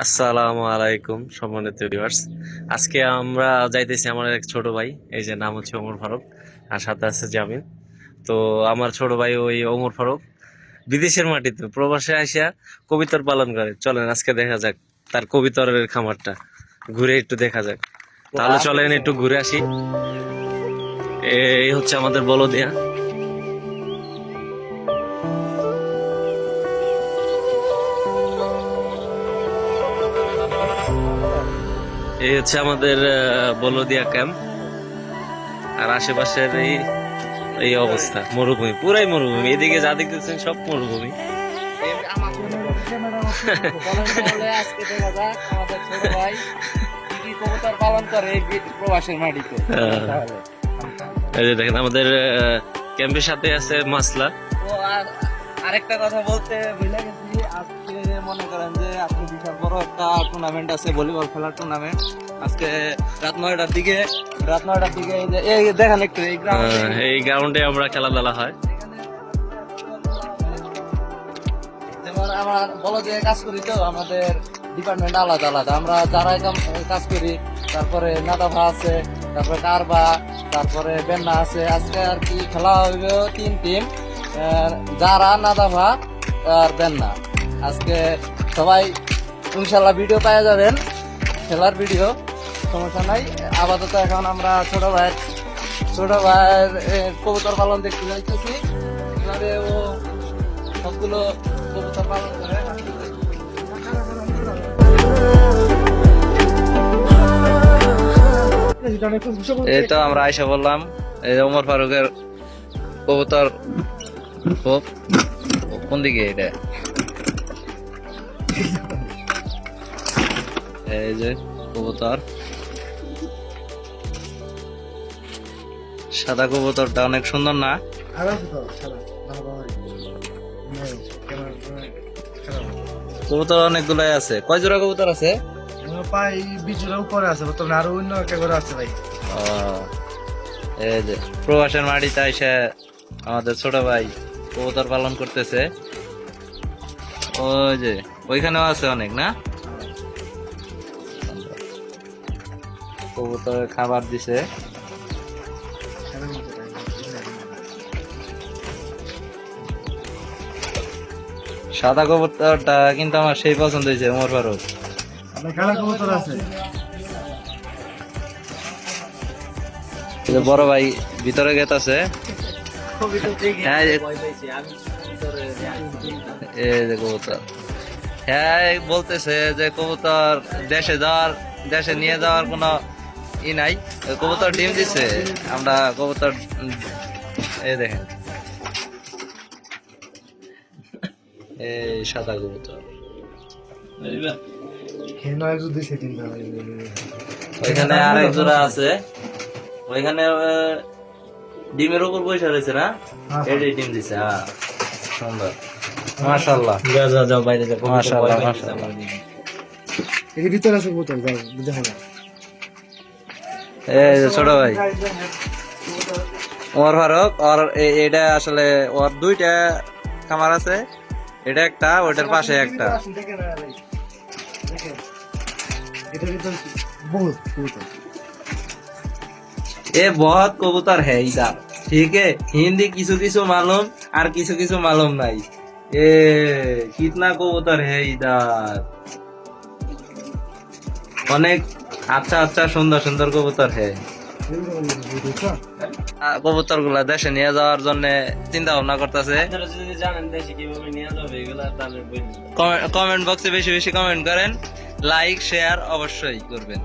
আসসালামু আলাইকুম সম্মানিত ভিউয়ার্স। আজকে আমরা যাইতেছি আমার এক ছোট ভাই, এই যে নাম হচ্ছে ওমর ফারুক, আর সাথে আছে জামিল। তো আমার ছোট ভাই ওই ওমর ফারুক বিদেশের মাটিতে প্রবাসে আসিয়া কবুতর পালন করে। চলেন আজকে দেখা যাক তার কবুতরের খামারটা, ঘুরে একটু দেখা যাক। তাহলে চলেন একটু ঘুরে আসি। এই হচ্ছে আমাদের বলদিয়া। এই হচ্ছে আমাদের বলদিয়া ক্যাম্প, আর আশেপাশের এই এই অবস্থা মরুভূমি, পুরাই মরুভূমি। এদিকে যা দেখতেছেন সব মরুভূমি। আজকে দেখা যাক আমাদের ছোট ভাই কি কবুতর পালন করে এই প্রবাসের মাটিতে। এই যে দেখেন আমাদের ক্যাম্পের সাথে আছে মাসলা। তো আরেকটা কথা বলতে ভুলে গেছি, আজকে মনে করেন যে আজকে বিশাল বড় একটা টুর্নামেন্ট আছে, ভলিবল খেলার টুর্নামেন্ট। আজকে রাত 9টার দিকে এই যে দেখেন একটু এই গ্রাউন্ডে আমরা খেলাধুলা হয়। যেমন আমরা বলো যে কাজ করি, তো আমাদের ডিপার্টমেন্ট আলাদা আলাদা। আমরা যারা কাজ করি, তারপরে নাদাভা আছে, তারপরে কারবা, তারপরে বেন্না আছে। আজকে আর কি খেলা হইবে 3 টিম, যারা নাদাভা আর বেন্না। আজকে সবাই ইনশাল্লাহ ভিডিও পাওয়া যাবেন, খেলার ভিডিও, সমস্যা নাই। আপাতত এখন আমরা ছোট ভাইয়ের কবুতর পালন দেখতে যাইতেছি, কিভাবে ও সবগুলো কবুতর পালন করে। এই তো আমরা আয়সা বললাম, এই যে ওমর ফারুকের কবুতর কোন দিকে, এটা এই যে কবুতর, সাদা কবুতরটা অনেক সুন্দর না? কবুতর অনেকগুলাই আছে। কয় জোড়া কবুতর আছে? প্রায় 20 জনের উপরে আছে, বর্তমানে আরো অন্য একটা করে আছে ভাই। এই যে প্রবাসের মাটিতে এসে আমাদের ছোট ভাই কবুতর পালন করতেছে। ওই যে ওইখানেও আছে অনেক, না? কবুতরের খাবার দিছে। সাদা কবুতরটা কিন্তু আমার সেই পছন্দ হয়েছে, ওমর ফারুক। কালা কবুতর আছে। বড় ভাই ভিতরে গেতাছে। কবুতর, হ্যাঁ, বলতেছে যে কবুতর দেশে নিয়ে যাওয়ার কোনো ই নাই। কবুতর ডিম দিছে, আমরা কবুতর এই দেখেন, এই সাদা কবুতর। ওইখানে আরেক জোড়া আছে, ওইখানে ডিমের উপর বসে রয়েছে, না? এটাই ডিম দিছে। হ্যাঁ, সুন্দর, মাশাআল্লাহ। যাও বাইরে যাও, মাশাআল্লাহ, মাশাআল্লাহ। এর ভিতরে আছে কবুতর, যাও দেখো না। এই যে ছোট ভাই ওমর ফারুক, আর এটা আসলে ওর 2টা খামার আছে, এটা একটা, ওটার পাশে একটা। ये बहुत कबूतर है इधर, ठीक है? हिंदी किसी किसी मालूम और किसी किसी मालूम नहीं। ये कितना कबूतर है इधर, অনেক আচ্ছা আচ্ছা সুন্দর সুন্দর কবুতর है। কবুতর গুলা দেশে নিয়ে যাওয়ার জন্য চিন্তা ভাবনা করতেছে। কমেন্ট বক্সে বেশি বেশি কমেন্ট করেন, লাইক শেয়ার অবশ্যই করবেন।